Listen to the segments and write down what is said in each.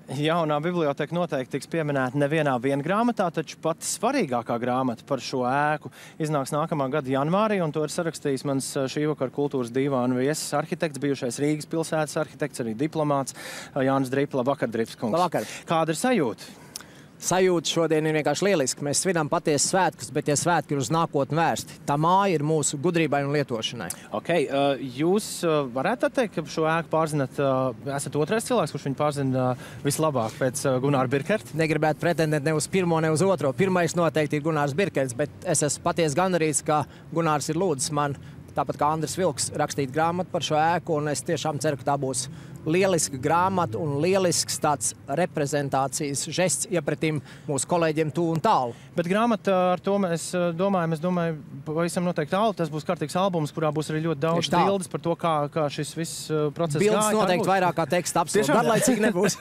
Jaunā biblioteka noteikti tiks pieminēta nevienā grāmatā, taču pati svarīgākā grāmata par šo ēku iznāks nākamā gada janvārī, un to ir sarakstījis mans šī vakara kultūras dīvāna viesis arhitekts, bijušais Rīgas pilsētas arhitekts, arī diplomāts Jānis Dripla. Labvakar, Drips kungs. Labvakar. Kāda ir sajūta? Sajūta šodien ir vienkārši lieliski. Mēs svinam patiesu svētkus, bet tie svētki ir uz nākotni vērsti. Tā māja ir mūsu gudrībai un lietošanai. Okay, jūs varētu teikt, ka šo ēku pārzināt, esat otrais cilvēks, kurš viņu pārzina vislabāk pēc Gunāra Birkerta? Negribētu pretendēt ne uz pirmo, ne uz otro. Pirmais noteikti ir Gunārs Birkerts, bet es esmu patiesi gandarīts, ka Gunārs ir lūdzis man, tāpat kā Andris Vilks, rakstīt grāmatu par šo ēku, un es tiešām ceru, ka tā būs lieliska grāmata un lielisks tāds reprezentācijas žests iepratim mūsu kolēģiem tuvu un tālu. Bet grāmata ar to mēs domāju, pavisam noteikti tālu. Tas būs kārtīgs albums, kurā būs arī ļoti daudz bildes par to, kā šis viss process gāja. Bildes noteikti vairāk kā teksta, absolūti. Garlaicīgi nebūs.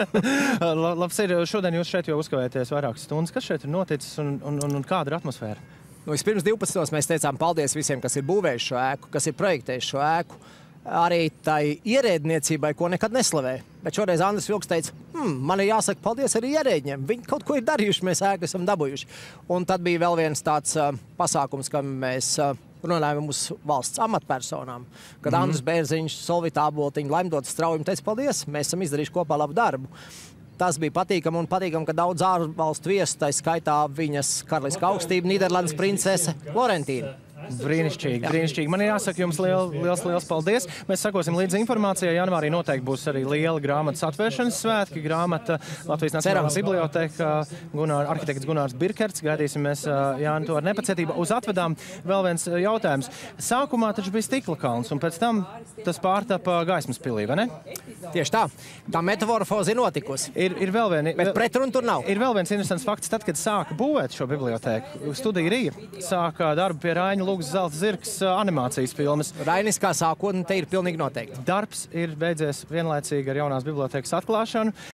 Labs ir, šodien jūs šeit jau uzkavēties vairākas stundas. Kas šeit ir noticis un kāda ir atmosfēra? Vispirms 12. mēs teicām paldies visiem, kas ir būvējuši šo ēku, kas ir projektējuši šo ēku. Arī tai ierēdniecībai, ko nekad neslavē. Bet šoreiz Andris Vilks teica, man ir jāsaka paldies arī ierēdņiem. Viņi kaut ko ir darījuši, mēs ēku esam dabūjuši. Un tad bija vēl viens tāds pasākums, ka mēs runājām uz valsts amatpersonām. Kad Andris Bērziņš, Solvita Aboltiņa, Laimdots Straujumi teica paldies, mēs esam izdarījuši kopā labu darbu. Tas bija patīkami, ka daudz ārvalstu viesu, tā skaitā viņas karaliska augstība, Nīderlandes princese Florentīna. Brīnišķīgi, brīnišķīgi. Man ir jāsaka jums liels paldies. Mēs sakosim līdz informācijai. Janvārī noteikti būs arī liela grāmatas atvēršanas svētki. Grāmata Latvijas Nacionālā biblioteka, arhitekts Gunārs Birkerts. Gaidīsim mēs, Jāni, to ar nepacietību. Uz atvedām vēl viens jautājums. Sākumā taču bija Stikla kalns, un pēc tam tas pārtapa Gaismas pilī, vai ne? Tieši tā. Tā metamorfoze ir notikusi. Ir vēl viena. Bet pretrunu tur nav. Ir vēl viens interesants fakts. Tad, kad sāka būvēt šo bibliotēku, Studija Rīga sāka darbu pie Raiņa Lūgas Zelta zirgs animācijas filmas. Rainiskā sākotne te ir pilnīgi noteikti. Darbs ir beidzies vienlaicīgi ar jaunās bibliotēkas atklāšanu.